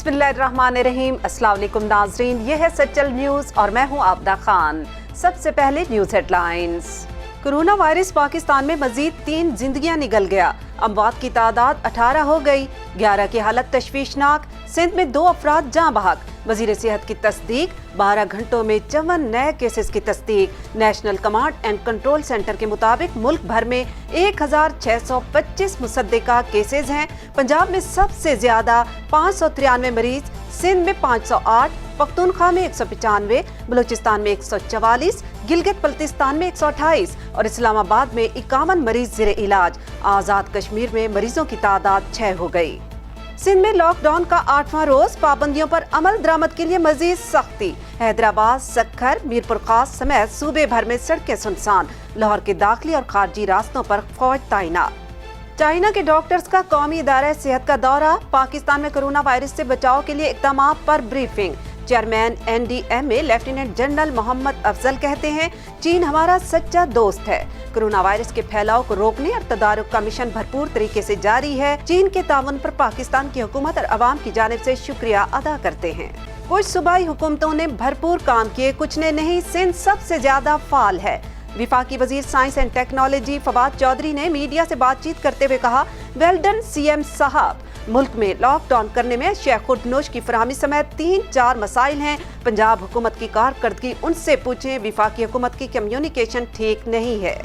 बिस्मिल्लाहिर्रहमानिर्रहीम। अस्सलाम वालेकुम नाज़रीन, ये है सच्चल न्यूज़ और मैं हूँ आबदा खान। सबसे पहले news headlines. Corona virus Pakistan में मजीद 3 जिंदगियां निगल गया। अमवात की तादाद 18 हो गई। 11 की हालत तशवीशनाक। सिंध में 2 अफराद जाँ बहक। वजीर सेहत की तस्दीक। 12 घंटों में 54 नए केसेस की तस्दीक। National command and control centre के मुताबिक मुल्क भर में 1625 मुसद्दिका केसेस हैं। पंजाब में सबसे ज्यादा 593 मरीज, सिंध में 508, पख्तूनख्वा में 195, बलूचिस्तान में 144, गिलगित बल्तिस्तान में 128 और इस्लामाबाद में 51 मरीज ज़ेरे इलाज। आज़ाद कश्मीर में मरीजों की तादाद 6 हो गई। सिंध में लॉकडाउन का 8वां रोज, पाबंदियों पर अमल दरामद के लिए मजीद सख्ती। हैदराबाद, सक्खर, मीरपुर खास समेत सूबे भर में सड़कें सुनसान। लाहौर के दाखिली और खारजी रास्तों पर फौज तैनात। चाइना के डॉक्टर्स का कौमी इदारा सेहत का दौरा। पाकिस्तान में कोरोना वायरस से बचाव के लिए इक़दाम पर briefing. Chairman NDMA lieutenant general Mohammad Afzal कहते हैं, चीन हमारा सच्चा दोस्त है। कोरोना वायरस के फैलाव को रोकने और तदारुक का मिशन भरपूर तरीके से जारी है। चीन के ताउन पर पाकिस्तान की हुकूमत और अवाम की जानिब से शुक्रिया अदा करते हैं। कुछ सूबाई हुकूमतों ने भरपूर काम किए, कुछ ने नहीं। सिंध सबसे ज्यादा फाल है। विफाकी वजीर science and technology Fawad Chaudhry ने मीडिया से बातचीत करते हुए कहा, वेल डन CM साहब। मुल्क में लॉकडाउन करने में अशिया खुर्दनोश की फराहमी समेत 3-4 मसाइल हैं। पंजाब हुकूमत की कारकर्दगी उनसे पूछें। विफाकी हुकूमत की कम्युनिकेशन ठीक नहीं है।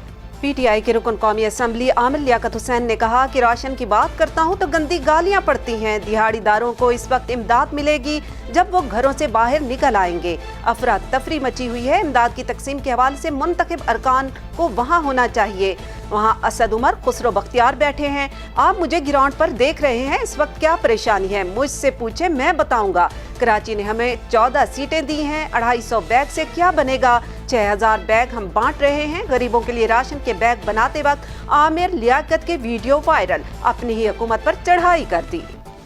PTI के रुकन कौमी असम्बली आमिर लियाकत हुसैन ने कहा कि राशन की बात करता हूँ तो गंदी गालियाँ पड़ती हैं। दिहाड़ीदारों को इस वक्त इमदाद मिलेगी जब वो घरों से बाहर निकल आएंगे। अफरा तफरी मची हुई है। इमदाद की तकसीम के हवाले से मुंतखब अरकान को वहाँ होना चाहिए। वहाँ असद उमर, खुसरो बख्तियार बैठे हैं। आप मुझे ग्राउंड पर देख रहे हैं, इस वक्त क्या परेशानी है मुझसे पूछे, मैं बताऊंगा। कराची ने हमें 14 सीटें दी हैं। 250 बैग से क्या बनेगा? 6000 बैग हम बांट रहे हैं। गरीबों के लिए राशन के बैग बनाते वक्त आमिर लियाकत के वीडियो वायरल। अपनी ही हुकूमत पर चढ़ाई कर दी।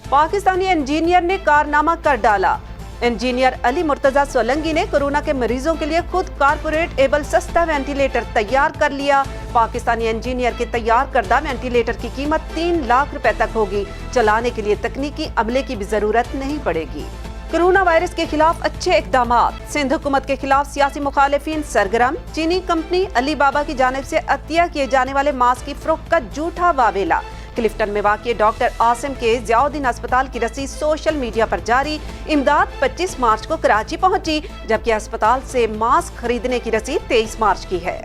पाकिस्तानी इंजीनियर ने कारनामा कर डाला। इंजीनियर अली मुर्तजा सोलंगी ने कोरोना के मरीजों के लिए खुद कारपोरेट एबल सस्ता वेंटिलेटर तैयार कर लिया। पाकिस्तानी इंजीनियर के तैयार करदा वेंटिलेटर की कीमत 3 लाख रुपए तक होगी। चलाने के लिए तकनीकी अमले की भी जरूरत नहीं पड़ेगी। कोरोना वायरस के खिलाफ अच्छे इक़दामात। सिंध हुकूमत के खिलाफ सियासी मुखालिफिन सरगर्म। चीनी कंपनी अली बाबा की जानिब से अतिया किए जाने वाले मास्क की फरोख्त का झूठा वावेला। क्लिफ्टन में वाक़ डॉक्टर आसिम के ज़ियाउद्दीन अस्पताल की रसीद सोशल मीडिया पर जारी। इमदाद 25 मार्च को कराची पहुंची, जबकि अस्पताल से मास्क खरीदने की रसीद 23 मार्च की है।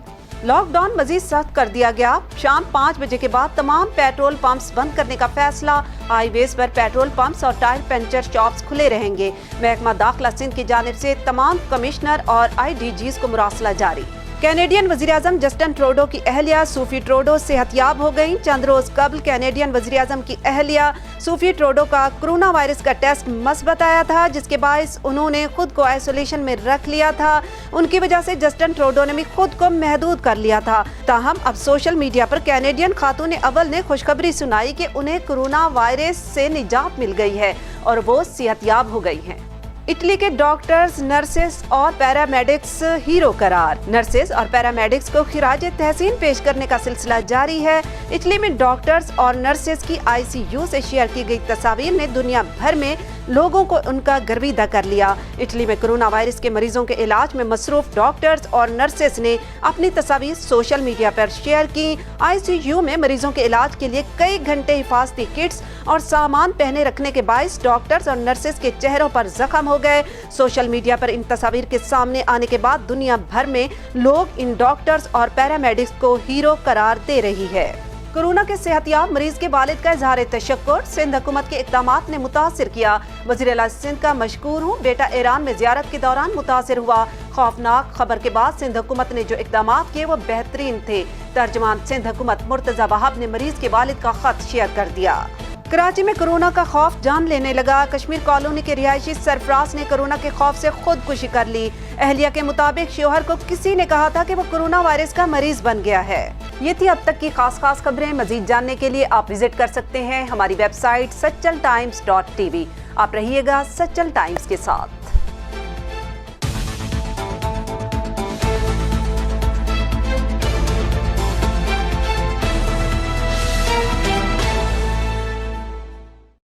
लॉकडाउन मजीद सख्त कर दिया गया। शाम 5 बजे के बाद तमाम पेट्रोल पंप्स बंद करने का फैसला। हाईवेज पर पेट्रोल पंप्स और टायर पंचर शॉप्स खुले रहेंगे। महकमा दाखिला सिंध की जानिब से तमाम कमिश्नर और IDGs को मुरासला जारी। कैनेडियन वज़ीर-ए-आज़म जस्टिन ट्रूडो की अहलिया सूफी ट्रूडो सेहतयाब हो गई। चंद रोज कबल कैनेडियन वज़ीर-ए-आज़म की अहलिया सूफी ट्रूडो का कोरोना वायरस का टेस्ट मस्बत आया था, जिसके बायस उन्होंने खुद को आइसोलेशन में रख लिया था। उनकी वजह से जस्टिन ट्रूडो ने भी खुद को महदूद कर लिया था। ताहम अब सोशल मीडिया पर कैनेडियन खातून अव्वल ने खुशखबरी सुनाई कि उन्हें कोरोना वायरस से निजात मिल गई है और वो सेहतयाब हो गई हैं। इटली के डॉक्टर्स, नर्सेस और पैरामेडिक्स हीरो करार। नर्सेस और पैरामेडिक्स को खिराज तहसीन पेश करने का सिलसिला जारी है। इटली में डॉक्टर्स और नर्सेस की ICU से शेयर की गई तस्वीर ने दुनिया भर में लोगों को उनका गर्विदा कर लिया। इटली में कोरोना वायरस के मरीजों के इलाज में मसरूफ डॉक्टर्स और नर्सेस ने अपनी तस्वीर सोशल मीडिया पर शेयर की। ICU में मरीजों के इलाज के लिए कई घंटे हिफाजती किट्स और सामान पहने रखने के बायस डॉक्टर्स और नर्सेस के चेहरों पर जख्म हो गए। सोशल मीडिया पर इन तस्वीर के सामने आने के बाद दुनिया भर में लोग इन डॉक्टर्स और पैरामेडिक्स को हीरो करार दे रही है। कोरोना के सेहतयाब मरीज के वालिद का इजहार तशक्कुर। सिंध हुकूमत के इक़दामात ने मुतासिर किया। वज़ीर आला सिंध का मशकूर हूँ, बेटा ईरान में ज़ियारत के दौरान मुतासिर हुआ। खौफनाक खबर के बाद सिंध हुकूमत ने जो इक़दामात किए वो बेहतरीन थे। तर्जमान सिंध हुकूमत मुर्तजा वहाब ने मरीज के वालिद का खत शेयर कर दिया। कराची में कोरोना का खौफ जान लेने लगा। कश्मीर कॉलोनी के रिहायशी सरफराज ने कोरोना के खौफ से खुदकुशी कर ली। अहलिया के मुताबिक शोहर को किसी ने कहा था कि वो कोरोना वायरस का मरीज बन गया है। ये थी अब तक की खास खबरें। मजीद जानने के लिए आप विजिट कर सकते हैं हमारी वेबसाइट सच्चल times.tv। आप रहिएगा सच्चल टाइम्स के साथ।